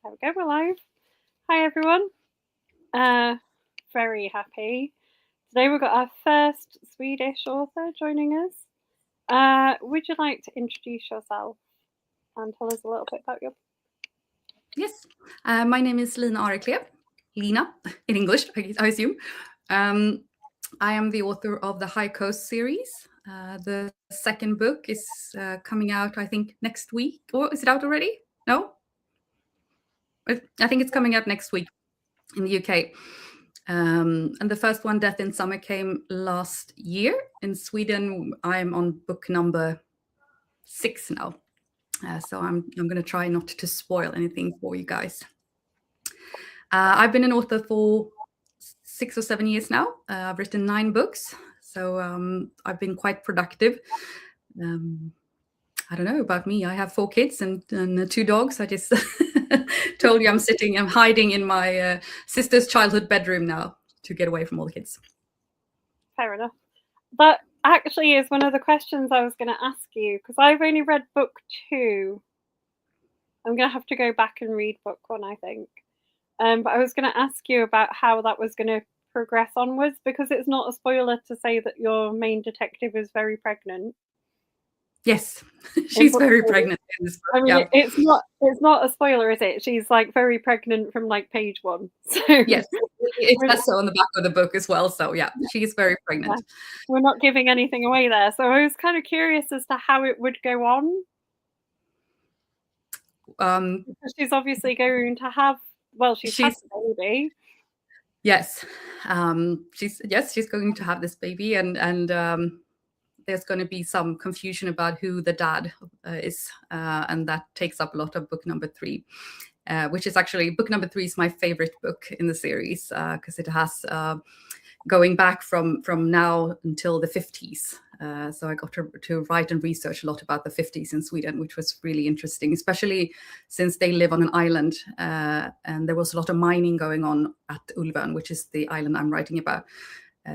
There we go, we're live. Hi everyone. Very happy. Today we've got our first Swedish author joining us. Would you like to introduce yourself and tell us a little bit about your... Yes, my name is Lena Areklew. Lena, in English, I assume. I am the author of the High Coast series. The second book is coming out, I think, next week. Or is it out already? No? I think it's coming out next week in the UK. And the first one, Death in Summer, came last year. In Sweden, I'm on book number 6 now. So I'm going to try not to spoil anything for you guys. I've been an author for 6 or 7 years now. I've written 9 books, so I've been quite productive. I don't know about me. I have 4 kids and 2 dogs. I just told you I'm hiding in my sister's childhood bedroom now to get away from all the kids. Fair enough. That actually is one of the questions I was going to ask you, because I've only read book 2. I'm going to have to go back and read book 1, I think. But I was going to ask you about how that was going to progress onwards, because it's not a spoiler to say that your main detective is very pregnant. Yes, she's very pregnant in this book. I mean, yeah. It's not a spoiler, is it? She's like very pregnant from like page 1. So yes, it's also on the back of the book as well. So yeah, she's very pregnant. Yeah. We're not giving anything away there. So I was kind of curious as to how it would go on. She's obviously going to have, well, she's had a baby. Yes, she's going to have this baby, and there's going to be some confusion about who the dad is, and that takes up a lot of book number 3, which is actually book number 3 is my favorite book in the series, because it has going back from now until the 50s. So I got to write and research a lot about the 50s in Sweden, which was really interesting, especially since they live on an island, and there was a lot of mining going on at Ulven, which is the island I'm writing about.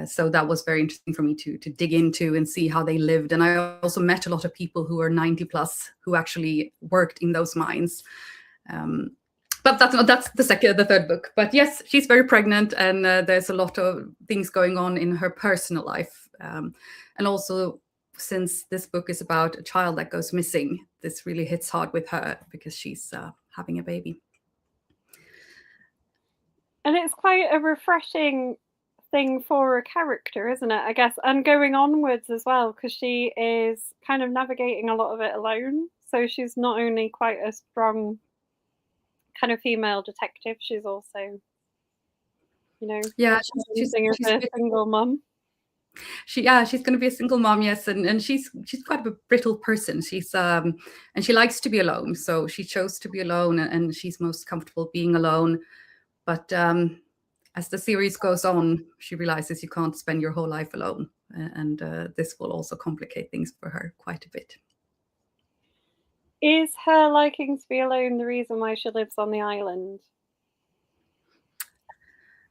So that was very interesting for me to dig into and see how they lived. And I also met a lot of people who were 90 plus who actually worked in those mines. But that's the third book. But yes, she's very pregnant, and there's a lot of things going on in her personal life. And also, since this book is about a child that goes missing, this really hits hard with her because she's having a baby. And it's quite a refreshing thing for a character, isn't it, I guess, and going onwards as well, because she is kind of navigating a lot of it alone. So she's not only quite a strong kind of female detective, she's also, you know, she's a single mom. She's going to be a single mom, yes, and she's quite a brittle person. She's and she likes to be alone, so she chose to be alone, and she's most comfortable being alone. But as the series goes on, she realizes you can't spend your whole life alone, and this will also complicate things for her quite a bit. Is her liking to be alone the reason why she lives on the island?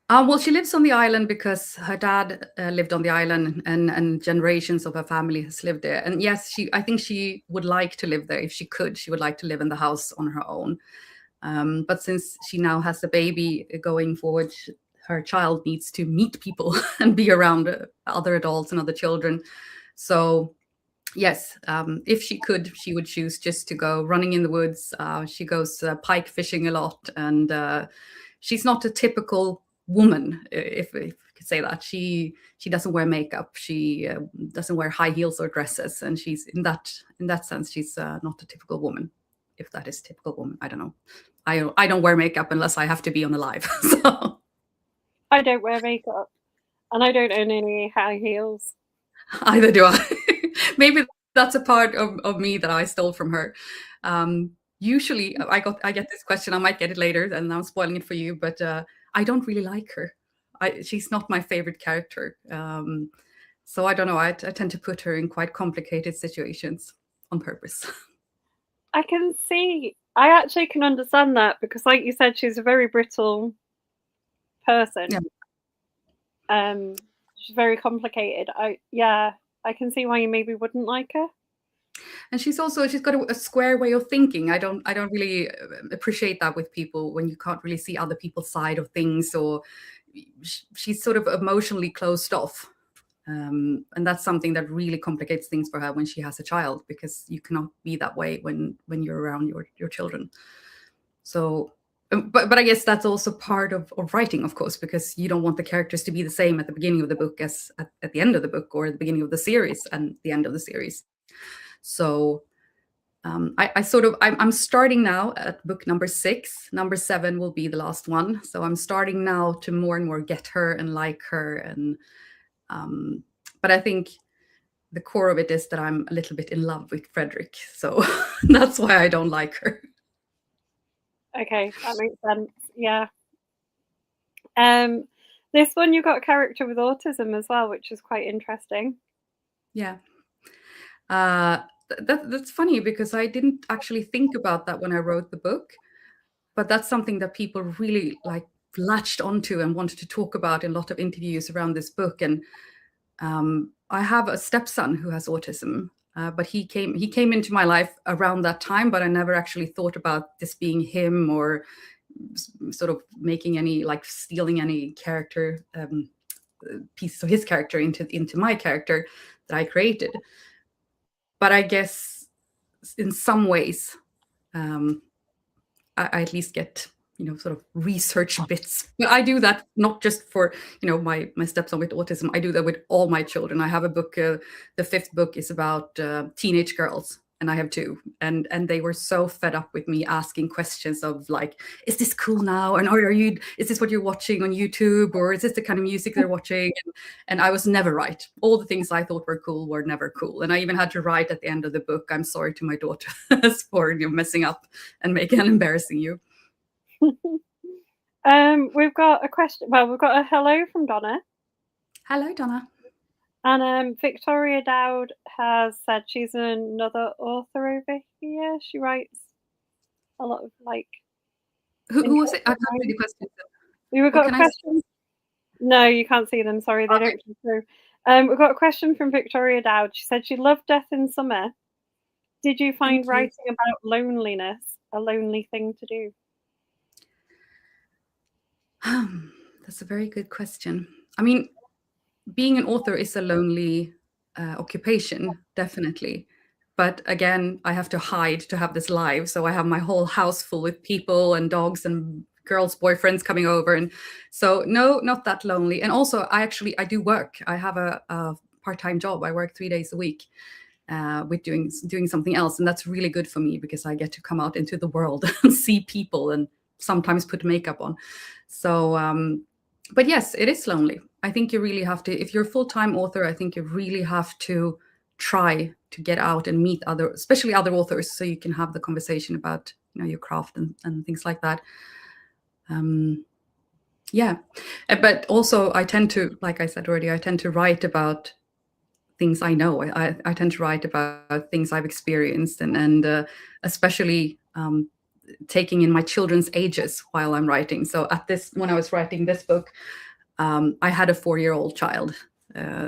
Well, she lives on the island because her dad lived on the island, and generations of her family has lived there. And yes, I think she would like to live there if she could. She would like to live in the house on her own. But since she now has a baby going forward, her child needs to meet people and be around other adults and other children. So yes, if she could, she would choose just to go running in the woods. She goes pike fishing a lot, and she's not a typical woman, if you could say that. She doesn't wear makeup. She doesn't wear high heels or dresses, and she's in that sense, she's not a typical woman. If that is typical woman, I don't know. I don't wear makeup unless I have to be on the live. So I don't wear makeup, and I don't own any high heels. Either do I. Maybe that's a part of me that I stole from her. Usually, I get this question. I might get it later, and I'm spoiling it for you. But I don't really like her. She's not my favorite character. So I don't know. I tend to put her in quite complicated situations on purpose. I can see. I actually can understand that, because, like you said, she's a very brittle person. Yeah. She's very complicated. I can see why you maybe wouldn't like her. And she's got a square way of thinking. I don't really appreciate that with people when you can't really see other people's side of things, or she's sort of emotionally closed off. And that's something that really complicates things for her when she has a child, because you cannot be that way when you're around your children. So, but I guess that's also part of writing, of course, because you don't want the characters to be the same at the beginning of the book as at the end of the book, or at the beginning of the series and the end of the series. So I'm starting now at book number 6. Number 7 will be the last one. So I'm starting now to more and more get her and like her. And but I think the core of it is that I'm a little bit in love with Frederick. So that's why I don't like her. Okay, that makes sense. Yeah. This one you got a character with autism as well, which is quite interesting. Yeah. That's funny, because I didn't actually think about that when I wrote the book, but that's something that people really like latched onto and wanted to talk about in a lot of interviews around this book. And I have a stepson who has autism, but he came into my life around that time, but I never actually thought about this being him, or sort of making any, like, stealing any character piece of his character into my character that I created. But I guess in some ways, I at least get, sort of research bits. But I do that not just for, my stepson with autism. I do that with all my children. I have a book. The 5th book is about teenage girls, and I have 2. And they were so fed up with me asking questions of, like, is this cool now? And is this what you're watching on YouTube? Or is this the kind of music they're watching? And I was never right. All the things I thought were cool were never cool. And I even had to write at the end of the book, "I'm sorry to my daughters for messing up and embarrassing you." We've got a question. Well, we've got a hello from Donna. Hello, Donna. And Victoria Dowd has said she's another author over here. She writes a lot of, like... Who was it? I can't read the question. We've got a question. No, you can't see them. Sorry, they don't come through. We've got a question from Victoria Dowd. She said she loved Death in Summer. Did you find writing about loneliness a lonely thing to do? That's a very good question. I mean, being an author is a lonely occupation, definitely. But again, I have to hide to have this live. So I have my whole house full with people and dogs and girls' boyfriends coming over. And so, no, not that lonely. And also, I do work. I have a part-time job. I work 3 days a week with doing something else. And that's really good for me, because I get to come out into the world and see people and sometimes put makeup on. So, but yes, it is lonely. I think you really have to, if you're a full-time author, I think you really have to try to get out and meet especially other authors, so you can have the conversation about, your craft and things like that. Yeah. But also I tend to, like I said already, I tend to write about things I know. I tend to write about things I've experienced, and especially taking in my children's ages while I'm writing. So when I was writing this book, I had a 4-year-old child.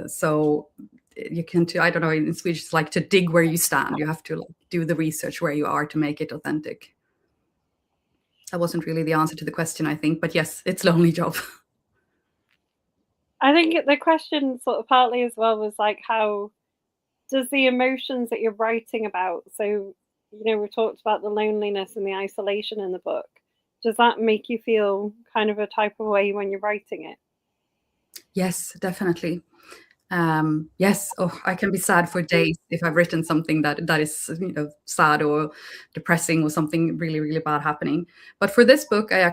So you can, I don't know, in Swedish, it's like to dig where you stand. You have to do the research where you are to make it authentic. That wasn't really the answer to the question, I think, but yes, it's a lonely job. I think the question sort of partly as well was like, how does the emotions that you're writing about, so, we talked about the loneliness and the isolation in the book, does that make you feel kind of a type of way when you're writing it? Yes, definitely. Yes. Oh, I can be sad for days if I've written something that is, sad or depressing, or something really, really bad happening. But for this book, I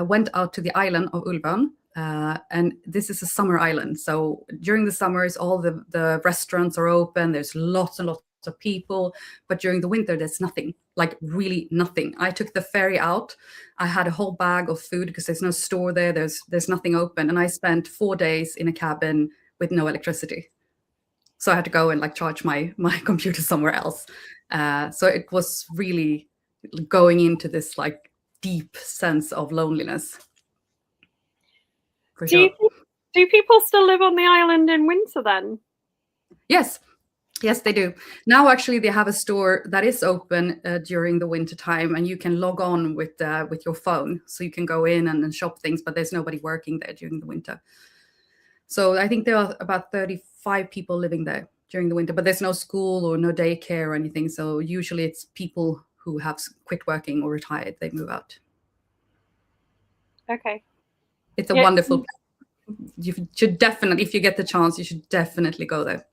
went out to the island of Ulvön, and this is a summer island. So during the summers, all the restaurants are open. There's lots and lots of people. But during the winter, there's nothing, like really nothing. I took the ferry out. I had a whole bag of food because there's no store there. There's nothing open. And I spent 4 days in a cabin with no electricity. So I had to go and charge my computer somewhere else. So it was really going into this deep sense of loneliness. For sure. Do people still live on the island in winter then? Yes. Yes, they do. Now, actually, they have a store that is open during the winter time, and you can log on with your phone, so you can go in and shop things. But there's nobody working there during the winter. So I think there are about 35 people living there during the winter, but there's no school or no daycare or anything. So usually it's people who have quit working or retired. They move out. Okay. It's a Yeah. wonderful place. You should definitely, if you get the chance, you should definitely go there.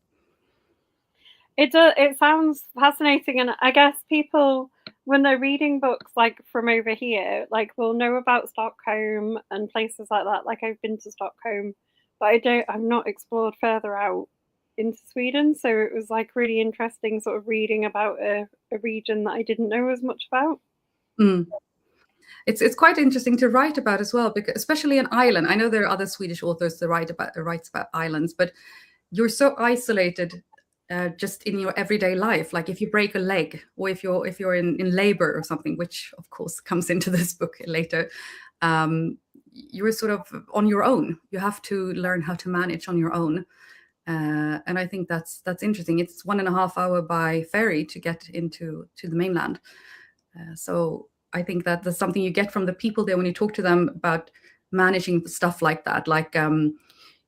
It sounds fascinating, and I guess people, when they're reading books like from over here, like will know about Stockholm and places like that. Like I've been to Stockholm, but I've not explored further out into Sweden. So it was like really interesting sort of reading about a region that I didn't know as much about. Mm. It's quite interesting to write about as well, because especially an island. I know there are other Swedish authors that writes about islands, but you're so isolated just in your everyday life. Like if you break a leg, or if you're in labor or something, which of course comes into this book later, you're sort of on your own. You have to learn how to manage on your own. And I think that's interesting. It's 1.5 hour by ferry to get into the mainland. So I think that that's something you get from the people there when you talk to them about managing stuff like that. Like,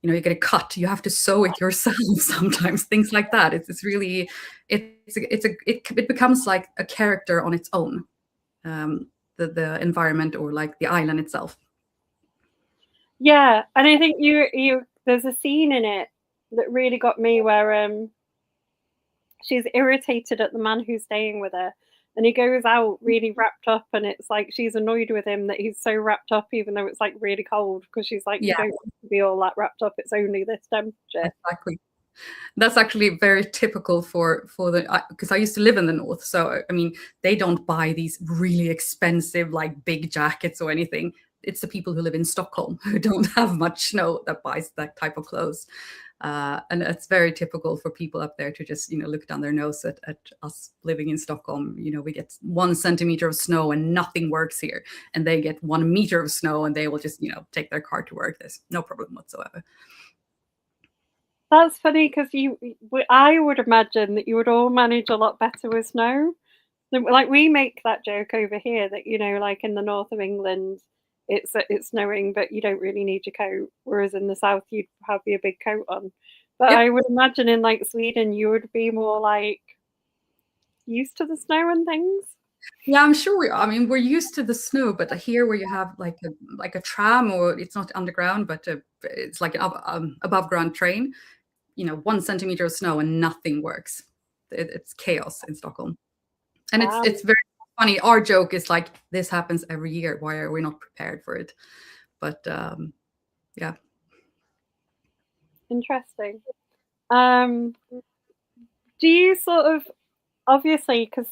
you get a cut, you have to sew it yourself sometimes, things like that. It's really, it becomes like a character on its own, the environment or like the island itself. Yeah, and I think you there's a scene in it that really got me where she's irritated at the man who's staying with her, and he goes out really wrapped up, and it's like she's annoyed with him that he's so wrapped up even though it's like really cold, because she's like, you Yeah, don't want to be all that wrapped up, it's only this temperature. exactly. That's actually very typical for the, because I used to live in the north. So I mean, they don't buy these really expensive like big jackets or anything. It's the people who live in Stockholm who don't have much snow that buys that type of clothes. And it's very typical for people up there to just look down their nose at us living in Stockholm. We get 1 centimeter of snow and nothing works here, and they get 1 meter of snow and they will just take their car to work. There's no problem whatsoever. That's funny because I would imagine that you would all manage a lot better with snow. Like we make that joke over here that like in the north of England, it's snowing, but you don't really need your coat. Whereas in the south, you'd have your big coat on. But Yep. I would imagine in like Sweden, you would be more like used to the snow and things. Yeah, I'm sure. I mean, we're used to the snow, but here where you have like a tram, or it's not underground, but it's like an above ground train. 1 centimeter of snow and nothing works. It's chaos in Stockholm, and it's Wow, it's very funny. Our joke is like, this happens every year. Why are we not prepared for it? But yeah. interesting. Um, do you sort of obviously because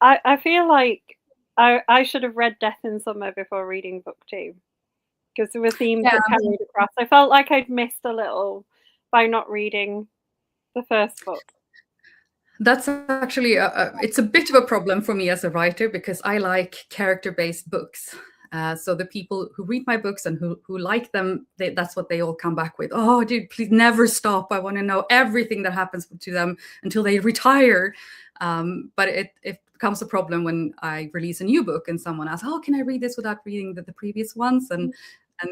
I feel like I should have read Death in Summer before reading book two, because there were themes Yeah, that carried across. I felt like I'd missed a little by not reading the first book. that's actually it's a bit of a problem for me as a writer, because I like character-based books. So the people who read my books and who like them, that's what they all come back with. Oh, dude, please never stop. I want to know everything that happens to them until they retire. But it becomes a problem when I release a new book and someone asks, oh, can I read this without reading the previous ones? And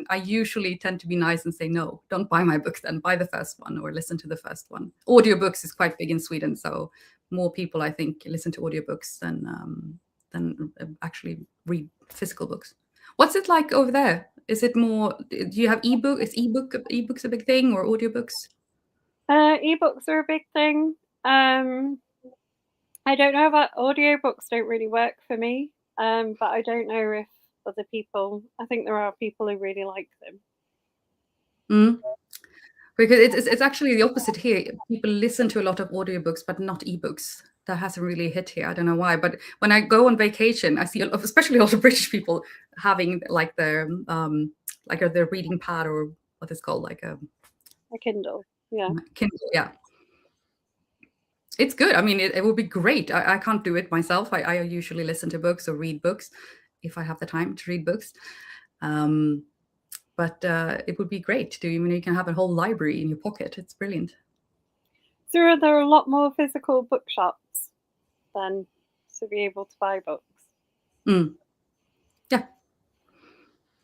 I usually tend to be nice and say, no, don't buy my book then. Buy the first one or listen to the first one. Audiobooks is quite big in Sweden, so more people, I think, listen to audiobooks than actually read physical books. What's it like over there? Is it more? Do you have ebook? Is ebooks a big thing, or audiobooks? Ebooks are a big thing. I don't know about audiobooks, don't really work for me. But I don't know if other people. I think there are people who really like them. Mm. Because it's actually the opposite here. People listen to a lot of audiobooks, but not ebooks. That hasn't really hit here. I don't know why. But when I go on vacation, I see especially a lot of British people having like their reading pad, or what is called like a Kindle, yeah. Kindle. Yeah, it's good. I mean, it would be great. I can't do it myself. I usually listen to books or read books if I have the time to read books. But it would be great to. You can have a whole library in your pocket. It's brilliant. So are there a lot more physical bookshops then to be able to buy books? Yeah,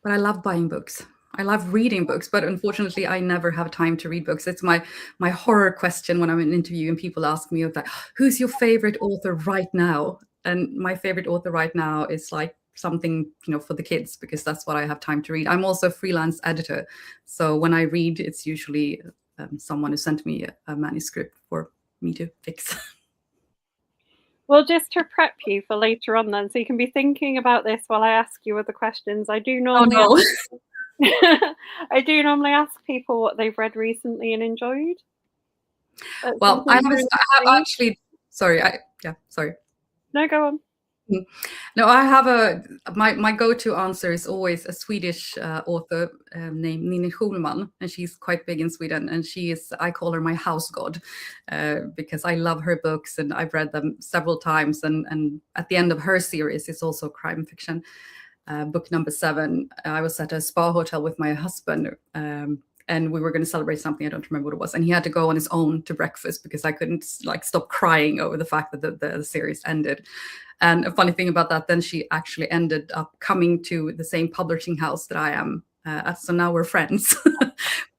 but I love buying books. I love reading books, but unfortunately, I never have time to read books. It's my horror question when I'm in an interview and people ask me, like, "Who's your favorite author right now?" And my favorite author right now is like something, for the kids, because that's what I have time to read. I'm also a freelance editor, so when I read, it's usually someone who sent me a manuscript for me to fix. Well, just to prep you for later on then, so you can be thinking about this while I ask you other questions. I do Oh normally no. I do normally ask people what they've read recently and enjoyed. At some Well, I point have, during I the have day. actually. Sorry, sorry. No, go on. No, I have my go-to answer is always a Swedish author named Ninni Schulman, and she's quite big in Sweden. And I call her my house god, because I love her books and I've read them several times. And at the end of her series, it's also crime fiction. Book number 7, I was at a spa hotel with my husband. And we were going to celebrate something. I don't remember what it was. And he had to go on his own to breakfast because I couldn't stop crying over the fact that the series ended. And a funny thing about that, then she actually ended up coming to the same publishing house that I am. So now we're friends.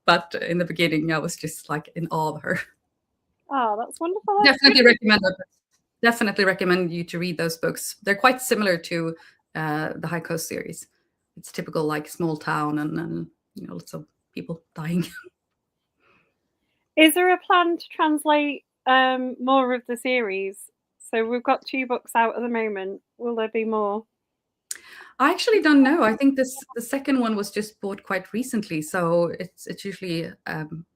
But in the beginning, I was just like in awe of her. Oh, that's wonderful. Definitely recommend you to read those books. They're quite similar to the High Coast series. It's typical like small town and lots of people dying. Is there a plan to translate more of the series? So we've got 2 books out at the moment. Will there be more? I actually don't know. I think the second one was just bought quite recently, so it's usually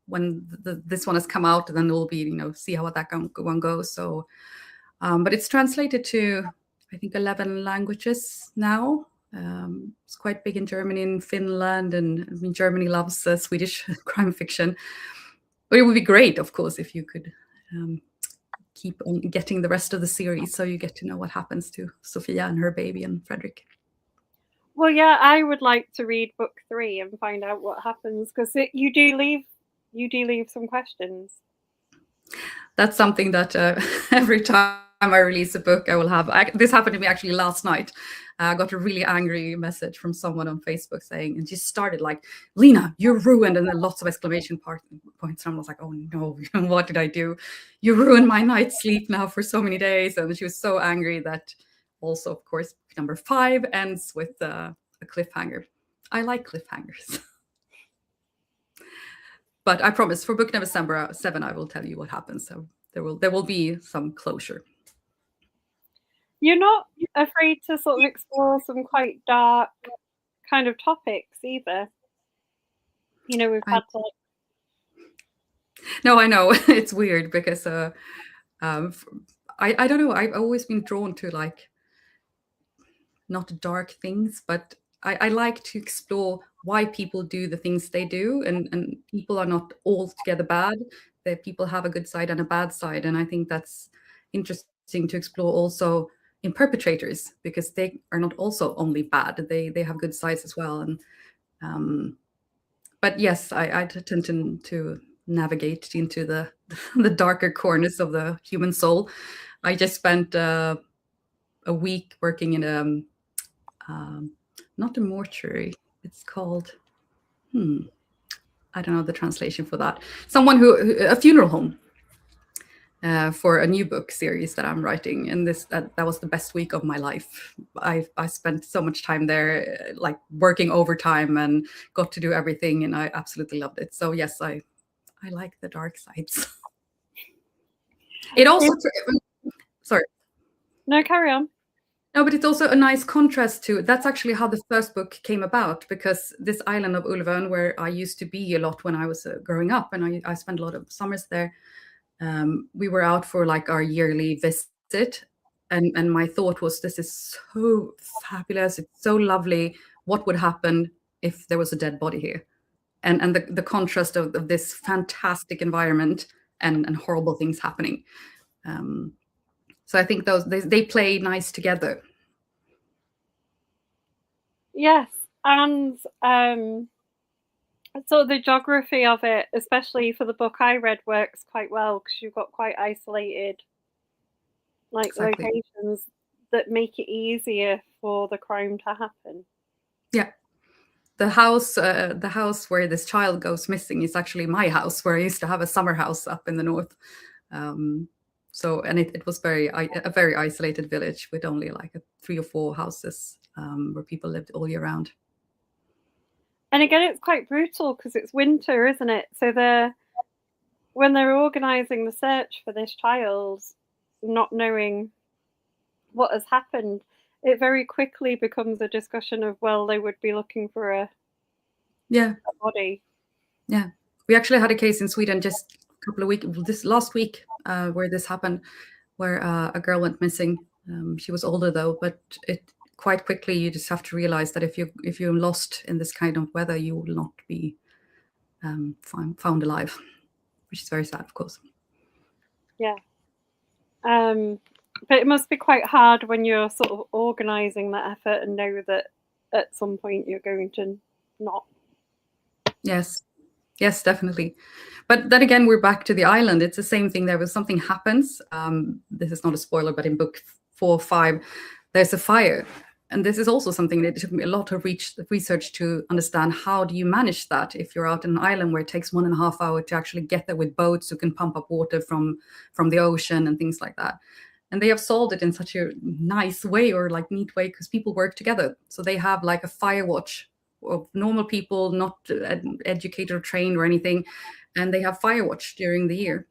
when this one has come out, then we'll be see how that one goes. So, but it's translated to I think 11 languages now. It's quite big in Germany and Finland, and I mean Germany loves Swedish crime fiction. But it would be great, of course, if you could keep on getting the rest of the series, so you get to know what happens to Sophia and her baby and Frederick. Well, yeah, I would like to read book 3 and find out what happens because you do leave some questions. That's something that every time I release a book, I will have. This happened to me actually last night. I got a really angry message from someone on Facebook saying, and just started like, "Lena, you're ruined," and then lots of exclamation points. And I was like, "Oh no, what did I do? You ruined my night's sleep now for so many days." And she was so angry that also, of course, number 5 ends with a cliffhanger. I like cliffhangers. But I promise for book number 7, I will tell you what happens. So there will be some closure. You're not afraid to sort of explore some quite dark kind of topics either. We've had to No, I know it's weird because I don't know. I've always been drawn to like not dark things, but I like to explore why people do the things they do, and people are not altogether bad. That people have a good side and a bad side, and I think that's interesting to explore also in perpetrators because they are not also only bad. They have good sides as well, and but yes, I tend to navigate into the the darker corners of the human soul. I just spent a week working in a not a mortuary. It's called I don't know the translation for that. Someone a funeral home. For a new book series that I'm writing, and that was the best week of my life. I spent so much time there, like working overtime, and got to do everything, and I absolutely loved it. So yes, I like the dark sides. It also sorry. No, carry on. No, but it's also a nice contrast to that's actually how the first book came about, because this island of Ulvön, where I used to be a lot when I was growing up, and I spent a lot of summers there. We were out for like our yearly visit, and my thought was, this is so fabulous. It's so lovely. What would happen if there was a dead body here? And the contrast of this fantastic environment and horrible things happening. So I think they play nice together. Yes, and So the geography of it, especially for the book I read, works quite well because you've got quite isolated Exactly. locations that make it easier for the crime to happen. Yeah. The house where this child goes missing is actually my house, where I used to have a summer house up in the north. Um, and it was a very isolated village with only like 3 or 4 houses where people lived all year round. And again, it's quite brutal because it's winter, isn't it? So when they're organising the search for this child, not knowing what has happened, it very quickly becomes a discussion of, well, they would be looking for a body. Yeah. We actually had a case in Sweden just a couple of weeks, this last week, where this happened, where a girl went missing. She was older though, but it quite quickly you just have to realize that if you're lost in this kind of weather, you will not be found alive, which is very sad, of course. Yeah. But it must be quite hard when you're sort of organising that effort and know that at some point you're going to not. Yes. Yes, definitely. But then again, we're back to the island. It's the same thing. There was something happens. This is not a spoiler, but in book 4 or 5, there's a fire. And this is also something that it took me a lot of research to understand. How do you manage that if you're out on an island where it takes 1.5 hours to actually get there with boats who can pump up water from the ocean and things like that? And they have solved it in such a nice way, or like neat way, because people work together. So they have like a fire watch of normal people, not educated or trained or anything, and they have fire watch during the year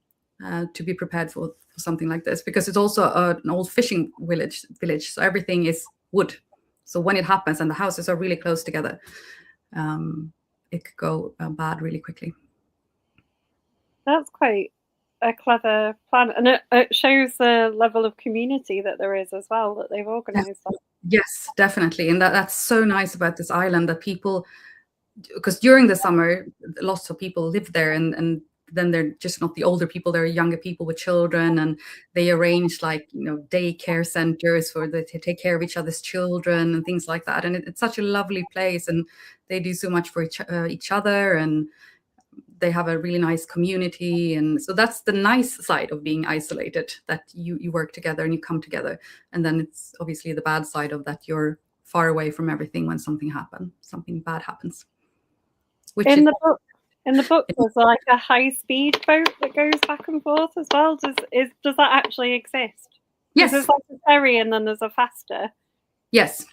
to be prepared for something like this, because it's also an old fishing village, so everything is wood. So when it happens and the houses are really close together, it could go bad really quickly. That's quite a clever plan, and it shows the level of community that there is as well, that they've organised that. Yes, definitely. And that's so nice about this island, that people, because during the summer, lots of people live there, and then they're just not the older people, they're younger people with children, and they arrange like, daycare centers to take care of each other's children and things like that. And it's such a lovely place, and they do so much for each other, and they have a really nice community. And so that's the nice side of being isolated, that you work together and you come together. And then it's obviously the bad side of that, you're far away from everything when something bad happens. In the book, there's like a high-speed boat that goes back and forth as well. Does that actually exist? Yes. There's like a ferry and then there's a faster. Yes,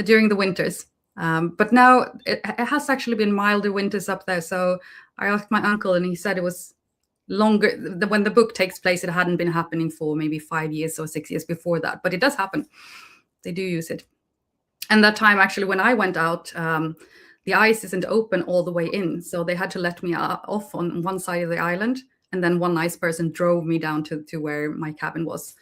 during the winters. But now it has actually been milder winters up there. So I asked my uncle, and he said it was longer. When the book takes place, it hadn't been happening for maybe 5 years or 6 years before that. But it does happen. They do use it. And that time, actually, when I went out, the ice isn't open all the way in. So they had to let me off on one side of the island. And then one nice person drove me down to where my cabin was.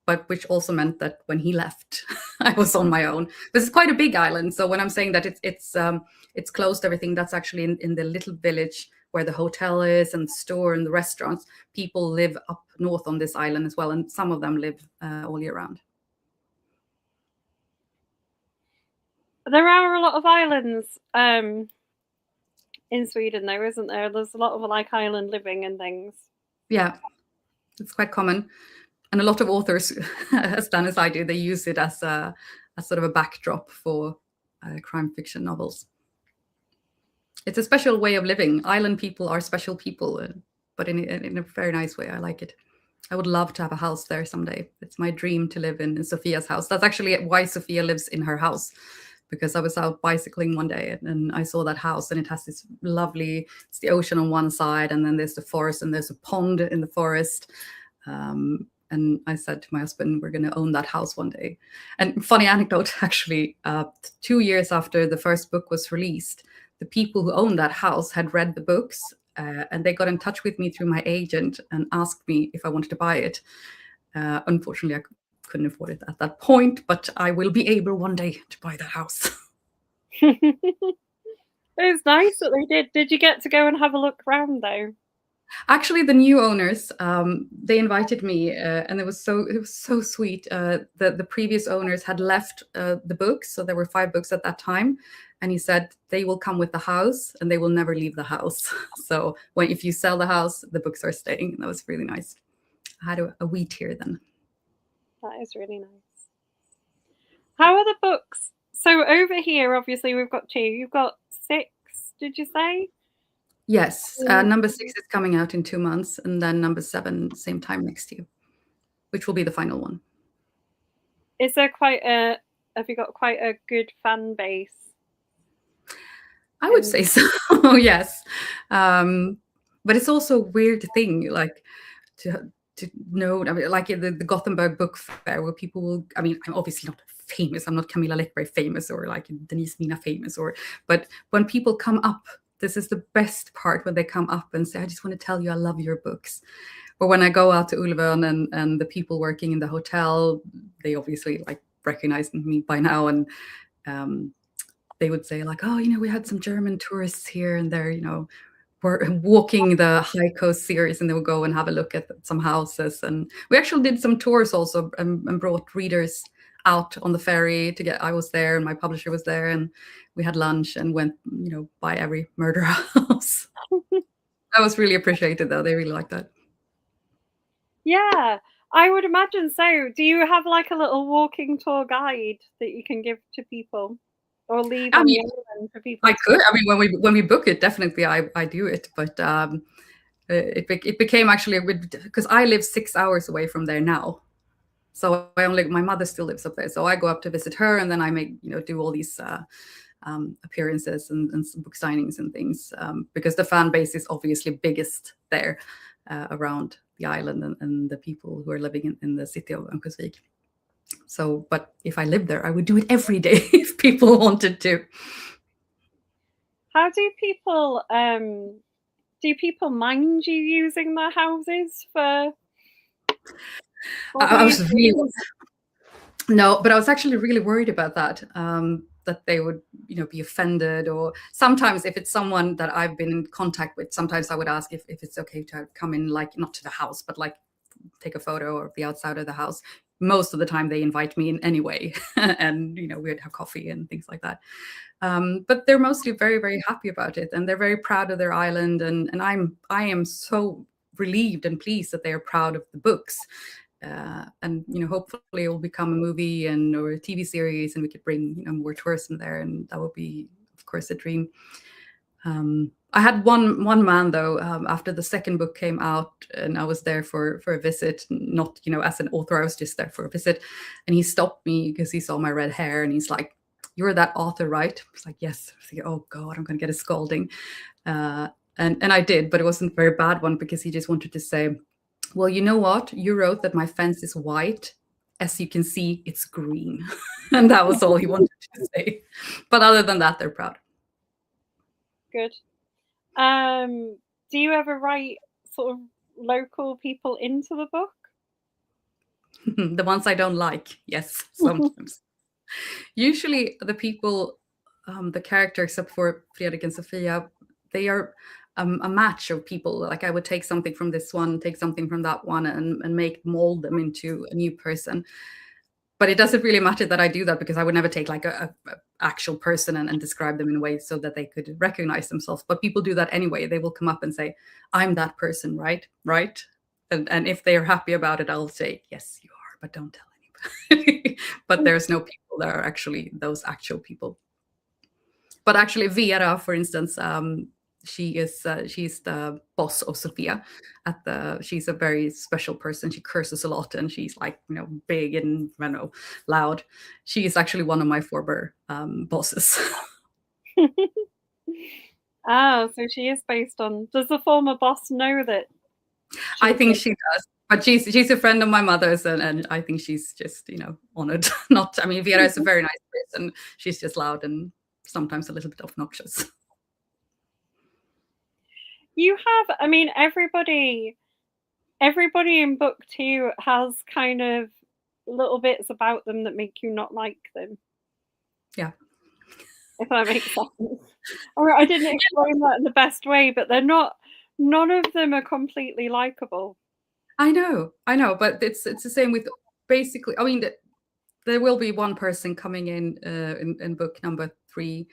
But which also meant that when he left, I was on my own. This is quite a big island. So when I'm saying that it's closed, everything, that's actually in the little village where the hotel is and the store and the restaurants. People live up north on this island as well. And some of them live all year round. There are a lot of islands in Sweden, though, isn't there? There's a lot of like island living and things. Yeah, it's quite common. And a lot of authors, as done as I do, they use it as sort of a backdrop for crime fiction novels. It's a special way of living. Island people are special people, but in a very nice way. I like it. I would love to have a house there someday. It's my dream to live in Sophia's house. That's actually why Sophia lives in her house, because I was out bicycling one day and I saw that house, and it has this lovely, it's the ocean on one side, and then there's the forest, and there's a pond in the forest. And I said to my husband, we're going to own that house one day. And funny anecdote, actually, 2 years after the first book was released, the people who owned that house had read the books, and they got in touch with me through my agent and asked me if I wanted to buy it. Unfortunately, I couldn't afford it at that point, but I will be able one day to buy that house. It was nice that they did. Did you get to go and have a look around, though? Actually, the new owners, they invited me, and it was so sweet. The previous owners had left the books, so there were 5 books at that time, and he said they will come with the house and they will never leave the house. So if you sell the house, the books are staying. That was really nice. I had a wee tear then. That is really nice. How are the books? So over here, obviously, we've got 2. You've got 6, did you say? Yes, number 6 is coming out in 2 months, and then number 7 same time next year, which will be the final one. Is there have you got quite a good fan base? I would say so. Yes, but it's also a weird thing, like to know. I mean, like the Gothenburg Book Fair, where people will. I mean, I'm obviously not famous. I'm not Camilla Läckberg famous, or like Denise Mina famous, but when people come up, this is the best part when they come up and say, "I just want to tell you, I love your books." Or when I go out to Ulven and the people working in the hotel, they obviously like recognize me by now, and they would say like, "Oh, we had some German tourists here, and they're, were walking the High Coast series, and they would go and have a look at some houses." And we actually did some tours also, and brought readers out on the ferry I was there, and my publisher was there, and we had lunch and went, by every murder house. That was really appreciated, though. They really liked that. Yeah, I would imagine so. Do you have like a little walking tour guide that you can give to people, or leave I on mean, the island for people? I could. I mean, when we book it, definitely I do it. But it became actually because I live 6 hours away from there now. So my mother still lives up there. So I go up to visit her, and then I do all these appearances and some book signings and things, because the fan base is obviously biggest there around the island, and the people who are living in the city of Örnsköldsvik. So, but if I lived there, I would do it every day if people wanted to. How do people mind you using their houses for I hobbies? was really No, but I was actually really worried about that. That they would, be offended, or sometimes if it's someone that I've been in contact with, sometimes I would ask if it's okay to come in, like not to the house, but like take a photo of the outside of the house. Most of the time they invite me in anyway, and we'd have coffee and things like that. But they're mostly very, very happy about it, and they're very proud of their island, and I am so relieved and pleased that they are proud of the books. And hopefully it will become a movie or a TV series, and we could bring more tourism there, and that would be, of course, a dream. I had one man though, after the second book came out, and I was there for a visit, not as an author, I was just there for a visit, and he stopped me because he saw my red hair, and he's like, "You're that author, right?" I was like, "Yes." I was like, "Oh God, I'm gonna get a scolding," and I did, but it wasn't a very bad one, because he just wanted to say, "Well, you know what? You wrote that my fence is white. As you can see, it's green." And that was all he wanted to say. But other than that, they're proud. Good. Do you ever write sort of local people into the book? The ones I don't like, yes, sometimes. Usually the people, the character, except for Fredrik and Sofia, they are a match of people. Like I would take something from this one, take something from that one, and mold them into a new person. But it doesn't really matter that I do that, because I would never take like a actual person and describe them in a way so that they could recognize themselves. But people do that anyway. They will come up and say, "I'm that person, right? Right?" And if they are happy about it, I'll say, "Yes, you are, but don't tell anybody." But there's no people that are actually those actual people. But actually, Vera, for instance, she's the boss of Sophia she's a very special person. She curses a lot, and she's like, big and, loud. She is actually one of my former bosses. So she is based on. Does the former boss know that? I think she does. But she's a friend of my mother's, and I think she's just, honored. I mean, Vera is a very nice person. She's just loud and sometimes a little bit obnoxious. You have, I mean, everybody in book 2 has kind of little bits about them that make you not like them. Yeah. If that makes sense. Or I didn't explain that in the best way, but they're not none of them are completely likable. I know, but it's the same with basically. I mean, there will be one person coming in book number 3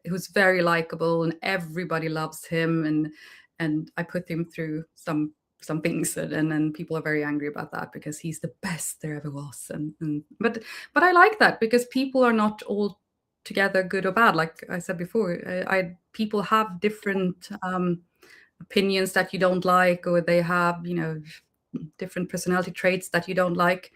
who's very likable and everybody loves him, and I put him through some things, and then people are very angry about that because he's the best there ever was, and but I like that because people are not all together good or bad. Like I said before, I people have different opinions that you don't like, or they have, you know, different personality traits that you don't like.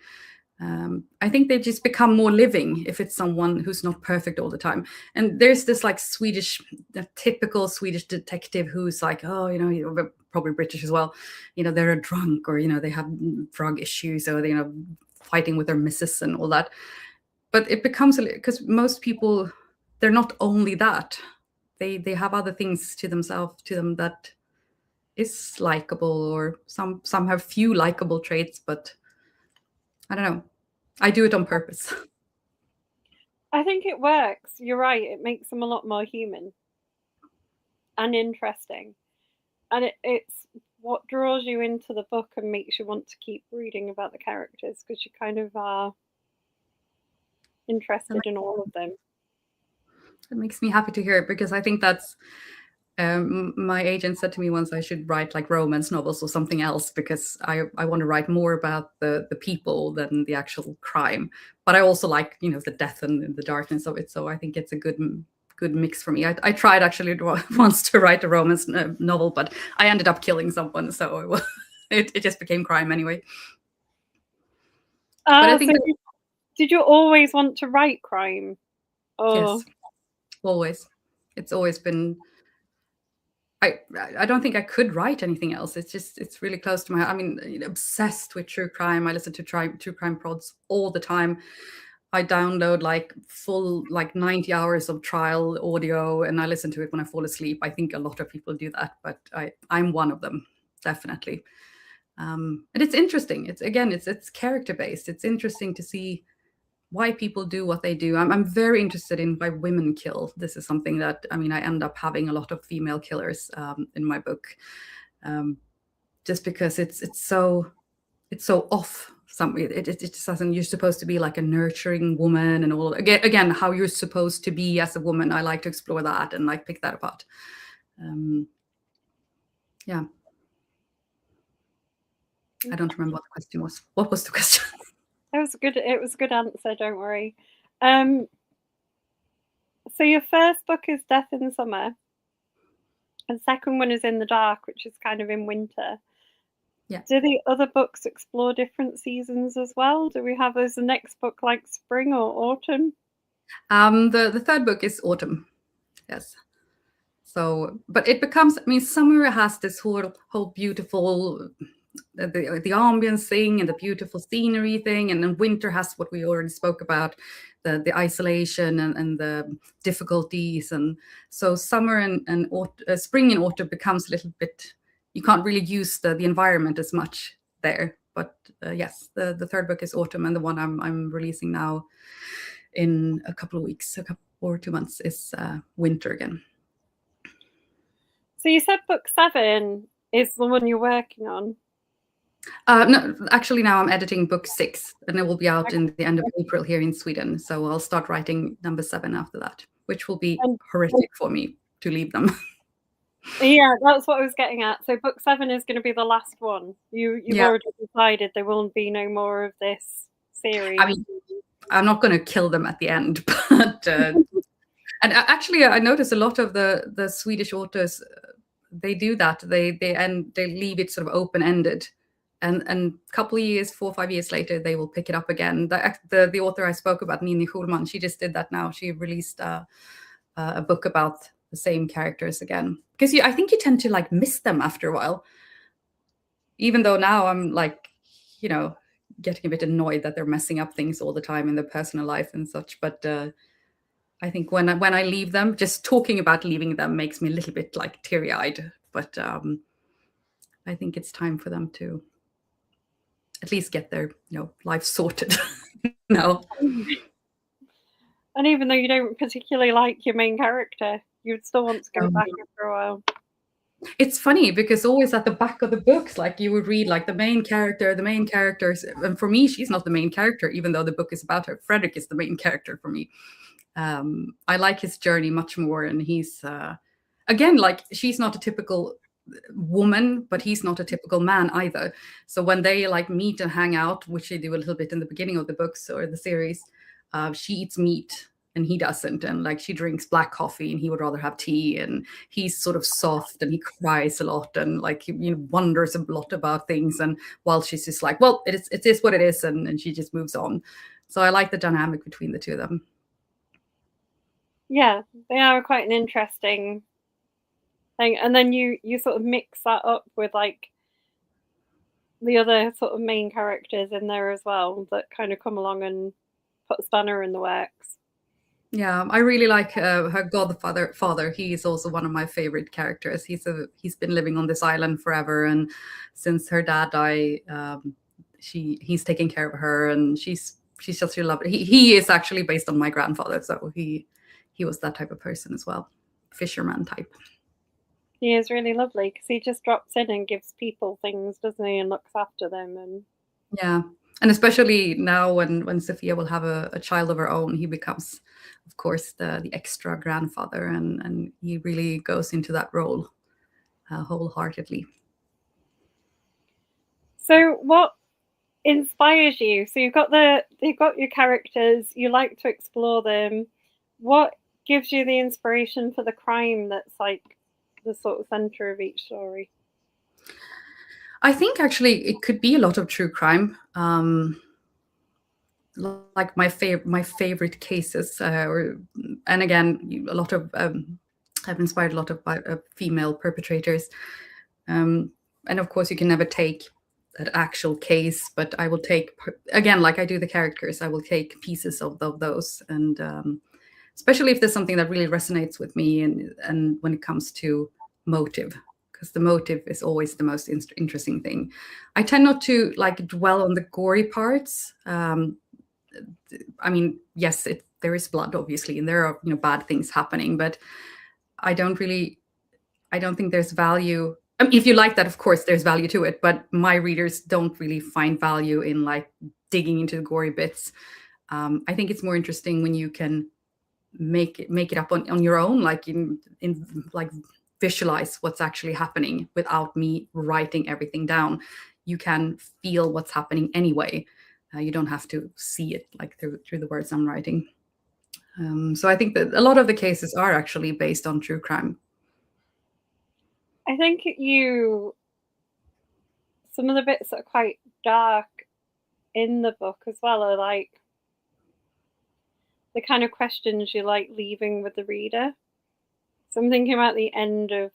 I think they just become more living if it's someone who's not perfect all the time. And there's this like the typical Swedish detective who's like, oh, you know, probably British as well, you know, they're a drunk, or, you know, they have drug issues, or, you know, fighting with their missus and all that. But it becomes, because most people, they're not only that, they have other things to them that is likable, or some have few likable traits, but I don't know. I do it on purpose. I think it works. You're right. It makes them a lot more human and interesting. And it's what draws you into the book and makes you want to keep reading about the characters, because you kind of are interested in all of them. It makes me happy to hear it, because I think that's my agent said to me once I should write like romance novels or something else, because I want to write more about the people than the actual crime. But I also like, you know, the death and the darkness of it. So I think it's a good mix for me. I tried actually once to write a romance novel, but I ended up killing someone. So it just became crime anyway. But I think So did you always want to write crime? Oh. Yes, always. It's always been. I don't think I could write anything else. It's really close to my. I mean, you know, obsessed with true crime. I listen to true crime prods all the time. I download like full like 90 hours of trial audio, and I listen to it when I fall asleep. I think a lot of people do that, but I'm one of them, definitely. And it's interesting. It's character based. It's interesting to see why people do what they do. I'm very interested in why women kill. This is something that, I mean, I end up having a lot of female killers in my book, just because it's so off. It just doesn't. You're supposed to be like a nurturing woman, and all again how you're supposed to be as a woman. I like to explore that and like pick that apart. Yeah. I don't remember what the question was. What was the question? It was a good answer, don't worry. So your first book is Death in Summer, and the second one is In the Dark, which is kind of in winter. Yeah. Do the other books explore different seasons as well? Do we have as the next book like spring or autumn? The third book is autumn. Yes. So, but it becomes, I mean, summer has this whole beautiful, the ambience thing and the beautiful scenery thing, and then winter has what we already spoke about, the isolation and the difficulties. And so summer and spring and autumn becomes a little bit, you can't really use the environment as much there. But yes, the third book is autumn, and the one I'm releasing now in a couple of weeks, a couple or 2 months, is winter again. So you said book 7 is the one you're working on. No, actually, now I'm editing book 6, and it will be out in the end of April here in Sweden. So I'll start writing number 7 after that, which will be horrific for me to leave them. Yeah, that's what I was getting at. So book 7 is going to be the last one. You've already decided there will be no more of this series. I mean, I'm not going to kill them at the end, but and actually, I noticed a lot of the Swedish authors, they do that. They leave it sort of open ended. And a couple of years, 4 or 5 years later, they will pick it up again. The author I spoke about, Nini Schulman, she just did that now. She released a book about the same characters again. Because I think you tend to like miss them after a while. Even though now I'm like, you know, getting a bit annoyed that they're messing up things all the time in their personal life and such. But I think when I leave them, just talking about leaving them makes me a little bit like teary-eyed. But I think it's time for them to at least get their, you know, life sorted. No. And even though you don't particularly like your main character, you'd still want to go back after a while. It's funny because always at the back of the books, like you would read like the main character, the main characters. And for me, she's not the main character, even though the book is about her. Frederick is the main character for me. I like his journey much more. And he's, again, like she's not a typical woman, but he's not a typical man either. So when they like meet and hang out, which they do a little bit in the beginning of the books or the series, she eats meat and he doesn't, and like she drinks black coffee and he would rather have tea, and he's sort of soft and he cries a lot and like he wonders a lot about things, and while she's just like, well, it is what it is, and she just moves on. So I like the dynamic between the two of them. Yeah, they are quite an interesting thing. And then you sort of mix that up with like the other sort of main characters in there as well that kind of come along and put a spanner in the works. Yeah, I really like her father. He is also one of my favorite characters. He's been living on this island forever, and since her dad died, he's taking care of her, and she's just really lovely. He is actually based on my grandfather, so he was that type of person as well, fisherman type. He is really lovely because he just drops in and gives people things, doesn't he, and looks after them. And yeah, and especially now when Sophia will have a child of her own, he becomes, of course, the extra grandfather, and he really goes into that role wholeheartedly. so, what inspires you? So you've got your characters. You like to explore them. What gives you the inspiration for the crime that's like the sort of center of each story? I think actually it could be a lot of true crime. Like my favorite cases, and again, a lot of I've inspired a lot of female perpetrators, and of course you can never take that actual case, but I will take, again, like I do the characters, I will take pieces of those, and especially if there's something that really resonates with me, and when it comes to motive, because the motive is always the most interesting thing. I tend not to like dwell on the gory parts. I mean, yes, there is blood, obviously, and there are bad things happening, but I don't think there's value. I mean, if you like that, of course, there's value to it, but my readers don't really find value in like digging into the gory bits. I think it's more interesting when you can make it up on your own, like in like visualize what's actually happening without me writing everything down. You can feel what's happening anyway. You don't have to see it like through the words I'm writing. So I think that a lot of the cases are actually based on true crime. I think some of the bits that are quite dark in the book as well are like the kind of questions you like leaving with the reader. So I'm thinking about the end of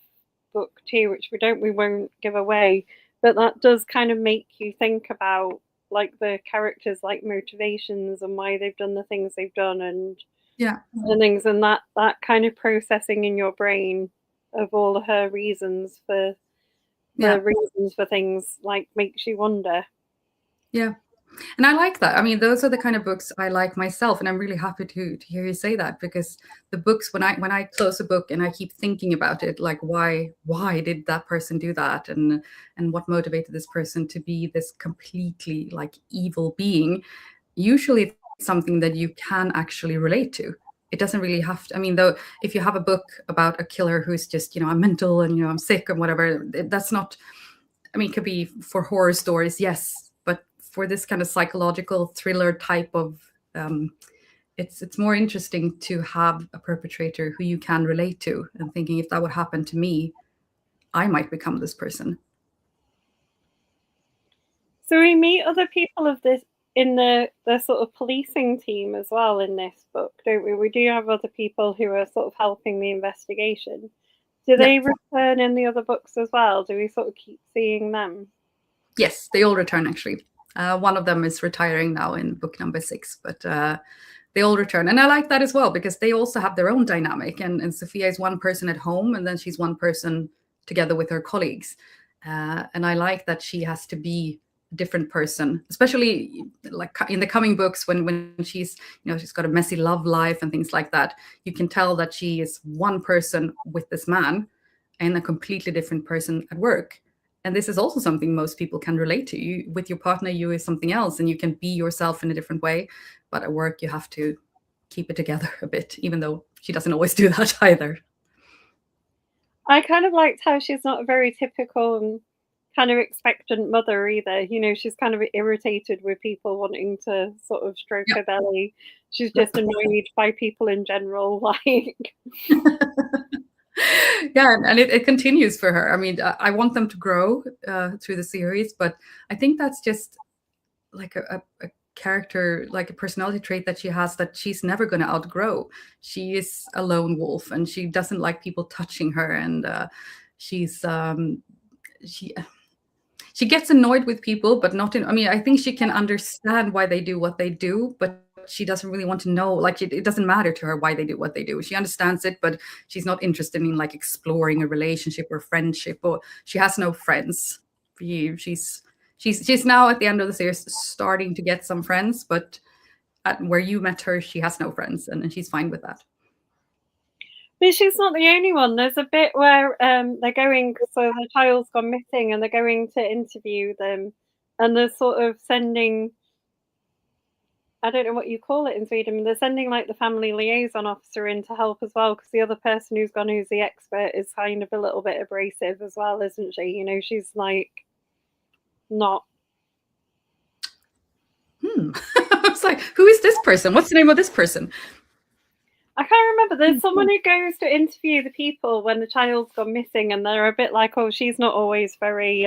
book 2, which we won't give away, but that does kind of make you think about like the characters, like motivations and why they've done the things they've done, and Yeah. things, and that kind of processing in your brain of all her reasons for reasons for things, like, makes you wonder. Yeah. And I like that. I mean, those are the kind of books I like myself, and I'm really happy to hear you say that, because the books, when I close a book and I keep thinking about it, like why did that person do that, and what motivated this person to be this completely like evil being, usually it's something that you can actually relate to. It doesn't really have to. I mean, though, if you have a book about a killer who's just I'm mental and I'm sick and whatever, that's not. I mean, it could be for horror stories, yes, but for this kind of psychological thriller type of, it's more interesting to have a perpetrator who you can relate to, and thinking, if that would happen to me, I might become this person. So we meet other people of this in the sort of policing team as well in this book, don't we? We do have other people who are sort of helping the investigation. Do they Yeah. return in the other books as well? Do we sort of keep seeing them? Yes, they all return actually. One of them is retiring now in book number 6, but they all return. And I like that as well, because they also have their own dynamic. And Sophia is one person at home, and then she's one person together with her colleagues. And I like that she has to be a different person, especially like in the coming books when she's, she's got a messy love life and things like that. You can tell that she is one person with this man, and a completely different person at work. And this is also something most people can relate to. You, with your partner, you is something else, and you can be yourself in a different way. But at work, you have to keep it together a bit, even though she doesn't always do that either. I kind of liked how she's not a very typical kind of expectant mother either. You know, she's kind of irritated with people wanting to sort of stroke Yeah. her belly. She's Yep. just annoyed by people in general. Like, Yeah, and it continues for her. I mean, I want them to grow through the series, but I think that's just like a character, like a personality trait that she has that she's never going to outgrow. She is a lone wolf, and she doesn't like people touching her, and she's she gets annoyed with people, but not in. I mean, I think she can understand why they do what they do, but she doesn't really want to know. Like it doesn't matter to her why they do what they do. She understands it, but she's not interested in like exploring a relationship or friendship. Or she has no friends. She's now at the end of the series starting to get some friends, but where you met her, she has no friends, and she's fine with that. but she's not the only one. There's a bit where they're going, so the child's gone missing, and they're going to interview them, and they're sort of sending. I don't know what you call it in Sweden. They're sending like the family liaison officer in to help as well, because the other person who's gone, who's the expert, is kind of a little bit abrasive as well, isn't she? You know, she's like not. I was like, who is this person? What's the name of this person? I can't remember. There's someone who goes to interview the people when the child's gone missing, and they're a bit like, oh, she's not always very.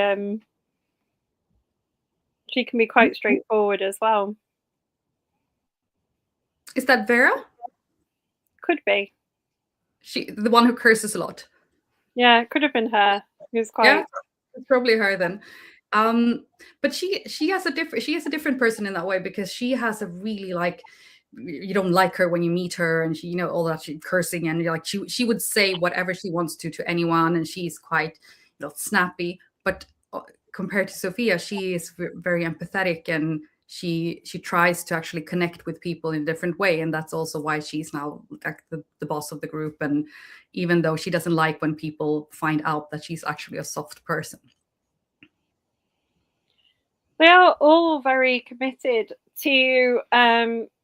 She can be quite straightforward as well. Is that Vera? Could be. The one who curses a lot. Yeah, it could have been her. Who's quite. Yeah, it's probably her then. But she has a different person in that way, because she has a really like, you don't like her when you meet her, and she, you know, all that, she cursing, and you're like, she would say whatever she wants to anyone, and she's quite, you know, snappy. But compared to Sophia, she is very empathetic, and she tries to actually connect with people in a different way, and that's also why she's now like the boss of the group. And even though she doesn't like when people find out that she's actually a soft person. They are all very committed to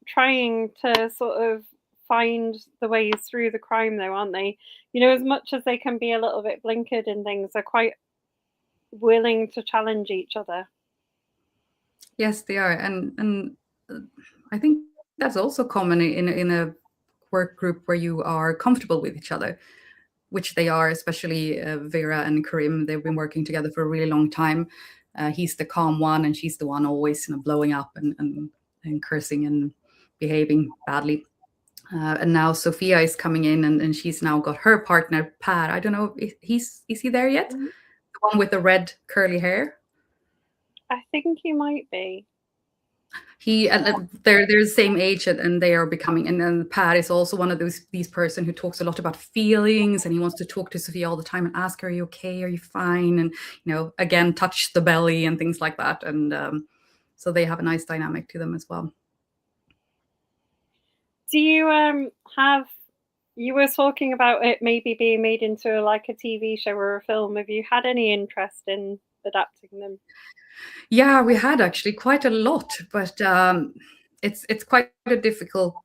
trying to sort of find the ways through the crime, though, aren't they? You know, as much as they can be a little bit blinkered in things, they're quite willing to challenge each other. Yes, they are, and I think that's also common in a work group where you are comfortable with each other, which they are, especially Vera and Karim. They've been working together for a really long time. He's the calm one, and she's the one always, you know, blowing up and cursing and behaving badly. And now Sophia is coming in, and she's now got her partner Per. I don't know, is he there yet? The one with the red curly hair. I think he might be. They're the same age, and they are becoming. And then Per is also one of these person who talks a lot about feelings, and he wants to talk to Sophia all the time and ask her, "Are you okay? Are you fine?" And, you know, again, touch the belly and things like that. And so they have a nice dynamic to them as well. Do you have? You were talking about it maybe being made into like a TV show or a film. Have you had any interest in adapting them? Yeah, we had actually quite a lot, but it's quite a difficult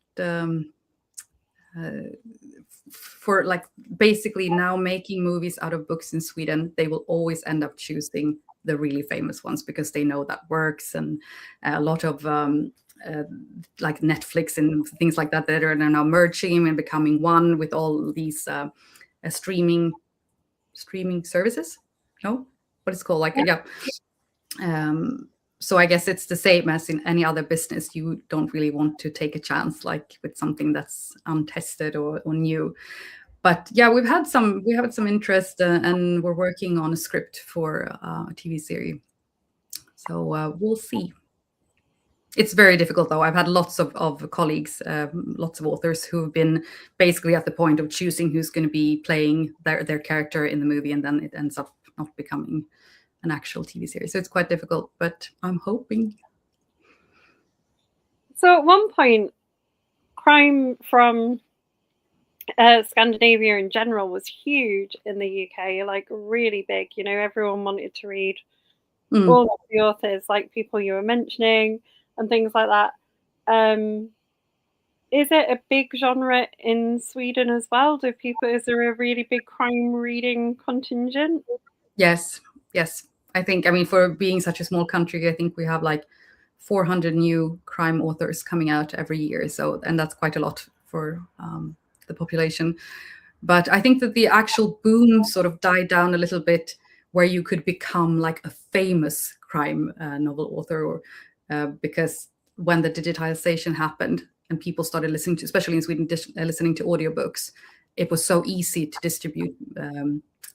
for, like, basically now making movies out of books in Sweden. They will always end up choosing the really famous ones because they know that works, and a lot of like Netflix and things like that are now merging and becoming one with all these streaming services. No, what is it called? Like, yeah. So I guess it's the same as in any other business. You don't really want to take a chance like with something that's untested or new. But yeah, we had some interest, and we're working on a script for a TV series. So we'll see. It's very difficult, though. I've had lots of colleagues, lots of authors who have been basically at the point of choosing who's going to be playing their character in the movie, and then it ends up not becoming an actual TV series. So it's quite difficult, but I'm hoping. So at one point, crime from Scandinavia in general was huge in the UK, like really big. You know, everyone wanted to read all of the authors, like people you were mentioning, and things like that. Is it a big genre in Sweden as well? Is there a really big crime reading contingent? Yes, yes. I think, I mean, for being such a small country, I think we have like 400 new crime authors coming out every year. So, and that's quite a lot for the population. But I think that the actual boom sort of died down a little bit, where you could become like a famous crime novel author, or because when the digitization happened and people started listening to, especially in Sweden, listening to audiobooks, it was so easy to distribute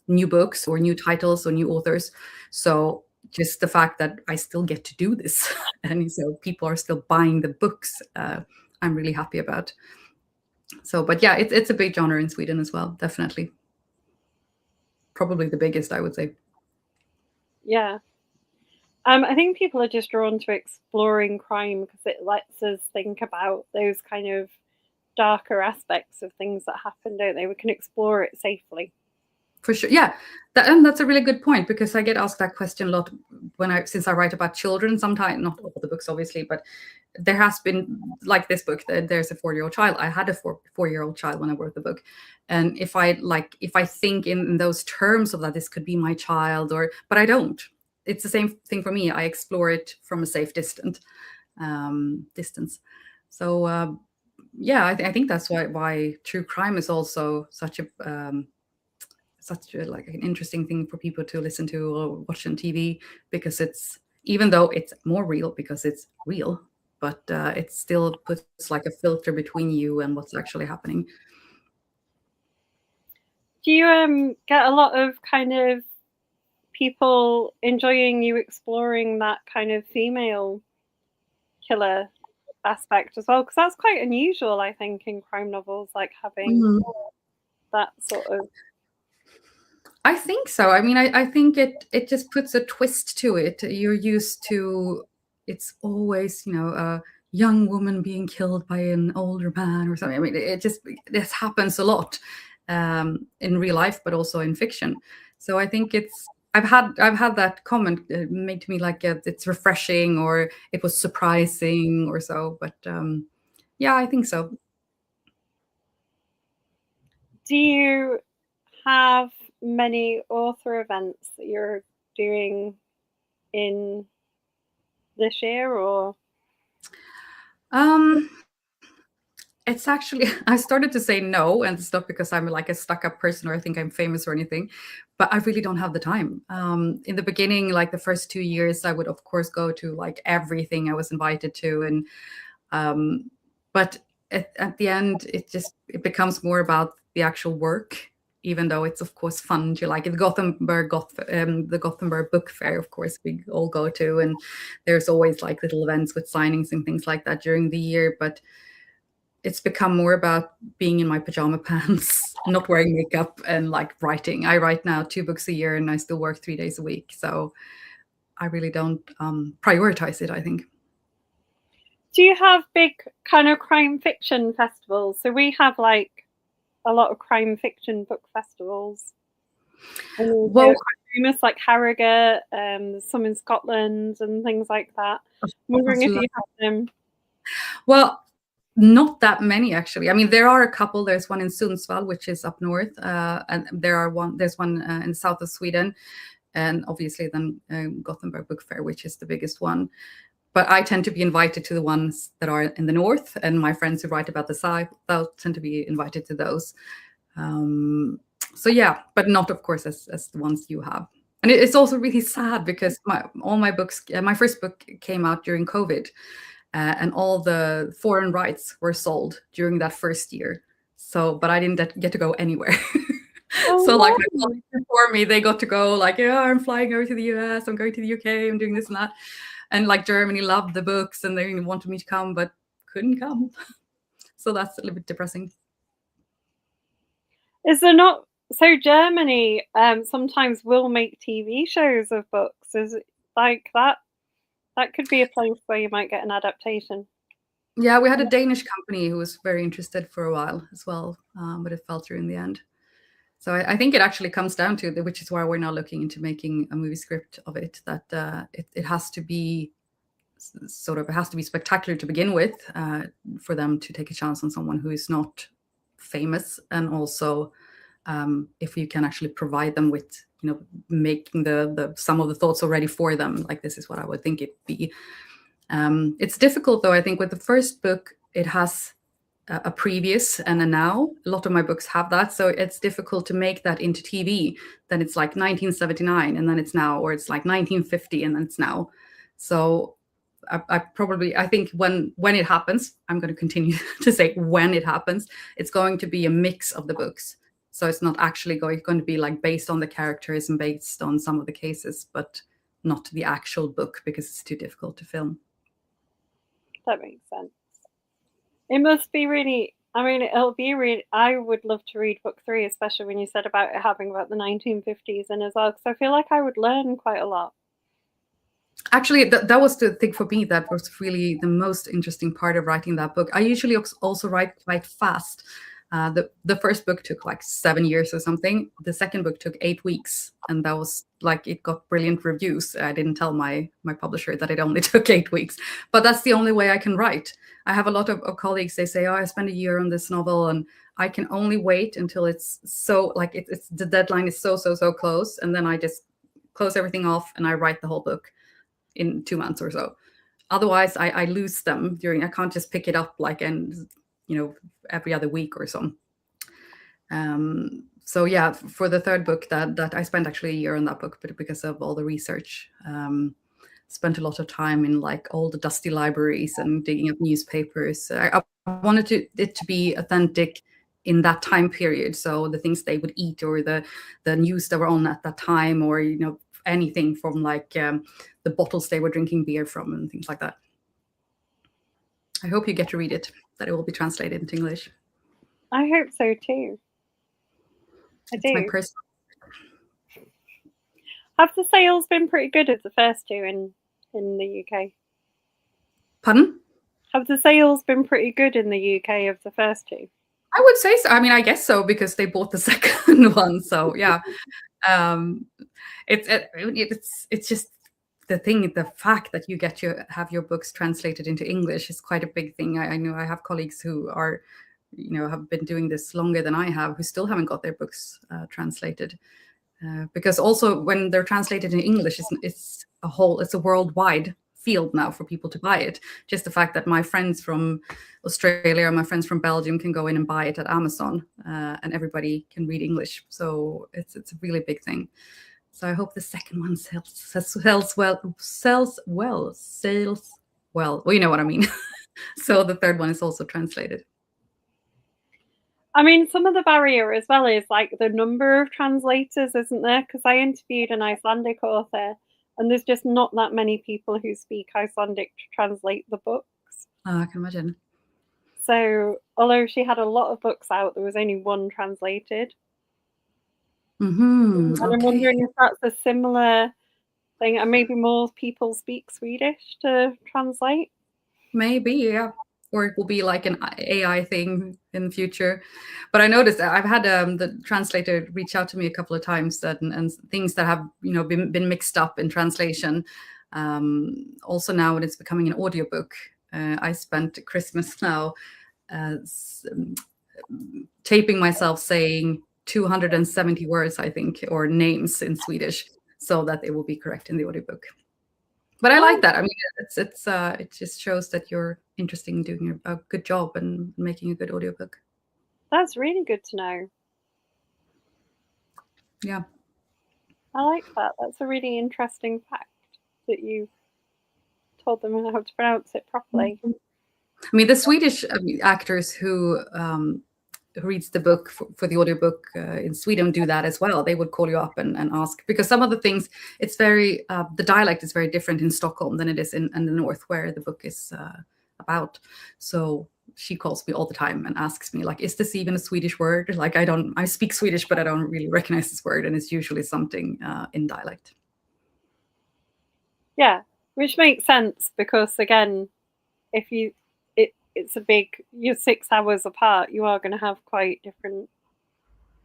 new books or new titles or new authors. So just the fact that I still get to do this and so people are still buying the books, I'm really happy about. So, but yeah, it's a big genre in Sweden as well, definitely. Probably the biggest, I would say. Yeah. I think people are just drawn to exploring crime because it lets us think about those kind of darker aspects of things that happen, don't they? We can explore it safely. For sure, yeah, and that's a really good point, because I get asked that question a lot since I write about children. Sometimes, not all the books, obviously, but there has been, like this book, there's a 4-year-old child. I had a 4-year-old child when I wrote the book, and if I think in those terms of that this could be my child, but I don't. It's the same thing for me. I explore it from a safe distance. So yeah, I think that's why true crime is also such a like an interesting thing for people to listen to or watch on TV, because it's, even though it's more real because it's real, but it still puts like a filter between you and what's actually happening. Do you get a lot of kind of people enjoying you exploring that kind of female killer aspect as well? Because that's quite unusual, I think, in crime novels, like having Mhm. that sort of. I think so. I mean, I think it just puts a twist to it. You're used to, it's always, a young woman being killed by an older man or something. I mean, this happens a lot in real life, but also in fiction. So I think I've had that comment made to me, like it's refreshing or it was surprising or so. But yeah, I think so. Do you have many author events that you're doing in this year, or? Um, It's actually, I started to say no, and it's not because I'm like a stuck-up person or I think I'm famous or anything, but I really don't have the time. In the beginning, like the first 2 years, I would of course go to like everything I was invited to, and um, but at the end, it becomes more about the actual work, even though it's of course fun to like the Gothenburg Book Fair. Of course, we all go to, and there's always like little events with signings and things like that during the year, but it's become more about being in my pajama pants, not wearing makeup, and like writing. I write now 2 books a year, and I still work 3 days a week. So I really don't prioritize it, I think. Do you have big kind of crime fiction festivals? So we have like a lot of crime fiction book festivals. And they're Well, quite famous, like Harrogate, there's some in Scotland and things like that. I'm wondering if you have them. well, not that many actually. I mean, there are a couple. There's one in Sundsvall, which is up north, and there's one in the south of Sweden, and obviously then Gothenburg Book Fair, which is the biggest one. But I tend to be invited to the ones that are in the north, and my friends who write about the south, they'll tend to be invited to those. So yeah, but not of course as the ones you have. And it's also really sad because all my books, my first book came out during COVID, and all the foreign rights were sold during that first year. So, but I didn't get to go anywhere. So like Oh, my no. colleagues before me, they got to go like, yeah, I'm flying over to the US, I'm going to the UK, I'm doing this and that. And like Germany loved the books and they wanted me to come, but couldn't come. So that's a little bit depressing. Is there not? So Germany sometimes will make TV shows of books. Is it like that? That could be a place where you might get an adaptation. Yeah, we had a Danish company who was very interested for a while as well, but it fell through in the end. So I think it actually comes down to, which is why we're now looking into making a movie script of it, that it has to be it has to be spectacular to begin with, for them to take a chance on someone who is not famous, and also if you can actually provide them with, making the some of the thoughts already for them, like this is what I would think it'd be. It's difficult though. I think with the first book, it has a previous and a now. A lot of my books have that, so it's difficult to make that into TV. Then it's like 1979, and then it's now, or it's like 1950, and then it's now. So I think when it happens, I'm going to continue to say when it happens, it's going to be a mix of the books. So it's not actually going to be like based on the characters and based on some of the cases, but not the actual book, because it's too difficult to film. That makes sense. It must be really, I mean, it'll be really, I would love to read book 3, especially when you said about it having about the 1950s in as well, because I feel like I would learn quite a lot. Actually, that was the thing for me that was really the most interesting part of writing that book. I usually also write quite fast. The first book took like 7 years or something. The second book took 8 weeks, and that was like, it got brilliant reviews. I didn't tell my publisher that it only took 8 weeks, but that's the only way I can write. I have a lot of colleagues, they say, oh, I spent a year on this novel, and I can only wait until it's so like it's the deadline is so close, and then I just close everything off and I write the whole book in 2 months or so. Otherwise, I lose them during. I can't just pick it up like, and every other week or so. So yeah, for the third book, that I spent actually a year on that book, but because of all the research, spent a lot of time in like all the dusty libraries and digging up newspapers. I wanted it to be authentic in that time period. So the things they would eat, or the news that were on at that time, or anything from like the bottles they were drinking beer from and things like that. I hope you get to read it, that it will be translated into English. I hope so too. It's my personal. Have the sales been pretty good of the first 2 in the UK? Pardon? Have the sales been pretty good in the UK of the first 2? I would say so. I mean, I guess so, because they bought the second one. So yeah, it's just the fact that you get to have your books translated into English is quite a big thing. I know I have colleagues who are, have been doing this longer than I have, who still haven't got their books translated. Because also when they're translated in English, it's a worldwide field now for people to buy it. Just the fact that my friends from Australia or my friends from Belgium can go in and buy it at Amazon, and everybody can read English. So it's a really big thing. So I hope the second one sells well. Well, you know what I mean. So the third one is also translated. I mean, some of the barrier as well is like the number of translators, isn't there? Because I interviewed an Icelandic author, and there's just not that many people who speak Icelandic to translate the books. I can imagine. So although she had a lot of books out, there was only one translated. Mm-hmm. And I'm wondering if that's a similar thing, and maybe more people speak Swedish to translate. Maybe, yeah. Or it will be like an AI thing in the future. But I noticed that I've had the translator reach out to me a couple of times, and things that have been mixed up in translation. Also now when it's becoming an audiobook, I spent Christmas now taping myself saying 270 words, I think, or names in Swedish, so that it will be correct in the audiobook. But I like that. I mean, it just shows that you're interested in doing a good job and making a good audiobook. That's really good to know. Yeah. I like that. That's a really interesting fact that you told them how to pronounce it properly. I mean, the Swedish actors who reads the book for the audiobook in Sweden do that as well. They would call you up and ask, because some of the things, it's very, the dialect is very different in Stockholm than it is in the north, where the book is about. So she calls me all the time and asks me, like, is this even a Swedish word? Like, I speak Swedish, but I don't really recognize this word. And it's usually something in dialect. Yeah, which makes sense, because again, if you, you're 6 hours apart, you are going to have quite different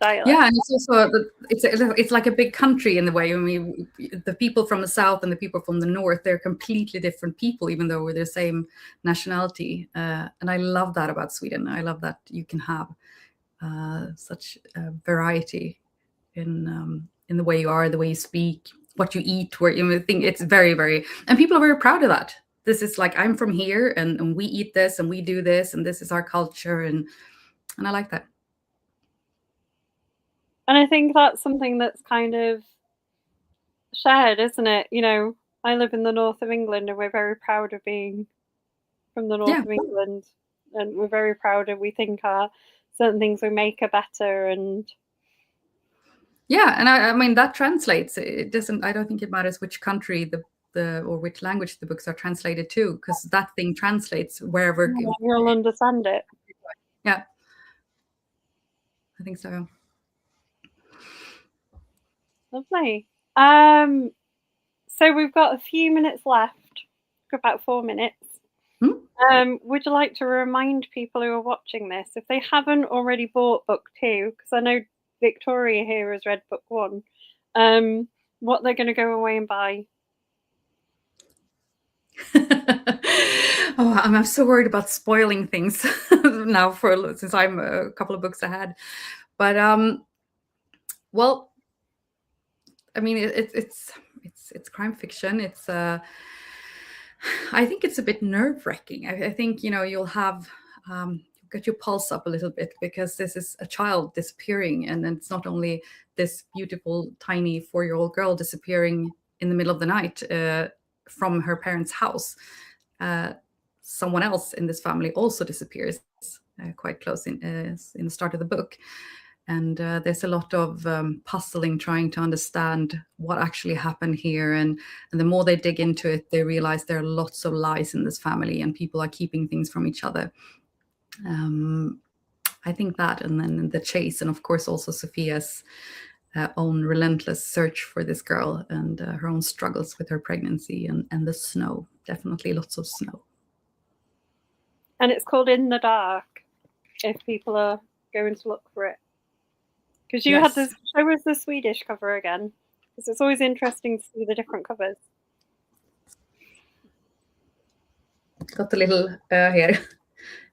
dialects. Yeah, and it's also it's like a big country in the way. I mean, the people from the south and the people from the north, they're completely different people, even though we're the same nationality. And I love that about Sweden. I love that you can have such variety in the way you are, the way you speak, what you eat, where you think it's very, very, and people are very proud of that. This is like, I'm from here, and we eat this, and we do this, and this is our culture, and I like that. And I think that's something that's kind of shared, isn't it? You know, I live in the north of England, and we're very proud of being from the north Yeah. of England, and we're very proud of, we think our certain things we make are better. And yeah, and I mean that translates. It doesn't. I don't think it matters which country the or which language the books are translated to, because that thing translates wherever. you'll understand it. Yeah, I think so. Lovely. So we've got a few minutes left, about 4 minutes. Would you like to remind people who are watching this, if they haven't already bought book 2, because I know Victoria here has read book 1, what they're going to go away and buy? Oh, I'm so worried about spoiling things now since I'm a couple of books ahead. But well, I mean, it's crime fiction. It's I think it's a bit nerve-wracking. I think, you know, you'll have get your pulse up a little bit, because this is a child disappearing, and it's not only this beautiful tiny 4-year-old girl disappearing in the middle of the night from her parents' house. Someone else in this family also disappears quite close in the start of the book. And there's a lot of puzzling, trying to understand what actually happened here. And the more they dig into it, they realize there are lots of lies in this family, and people are keeping things from each other. I think that, and then the chase, and of course also Sophia's own relentless search for this girl, and her own struggles with her pregnancy, and the snow. Definitely lots of snow. And it's called In the Dark, if people are going to look for it. Because you had this, show us the Swedish cover again, because it's always interesting to see the different covers. Got a little here.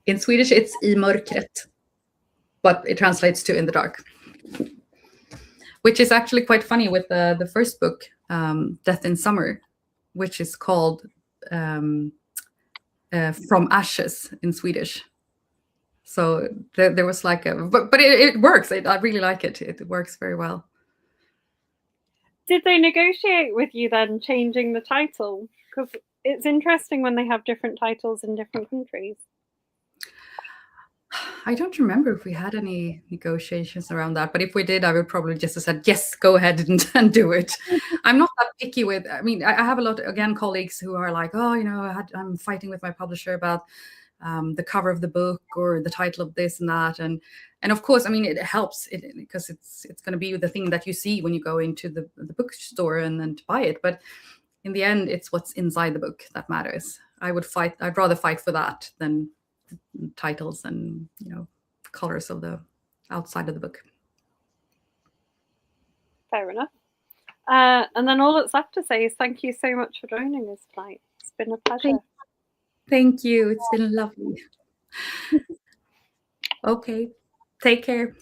In Swedish, it's I mörkret, but it translates to In the Dark, which is actually quite funny with the first book, Death in Summer, which is called From Ashes in Swedish. So there was like but it works. I really like it. It works very well. Did they negotiate with you then, changing the title? Because it's interesting when they have different titles in different countries. I don't remember if we had any negotiations around that, but if we did, I would probably just have said, yes, go ahead and do it. I'm not that picky with, I mean, I have a lot, again, colleagues who are like, oh, you know, I'm fighting with my publisher about the cover of the book or the title of this and that. And of course, I mean, it helps because it's going to be the thing that you see when you go into the bookstore and buy it. But in the end, it's what's inside the book that matters. I'd rather fight for that than titles and, you know, colors of the outside of the book. Fair enough. And then all that's left to say is thank you so much for joining us tonight. It's been a pleasure. Thank you. It's been lovely. Okay. Take care.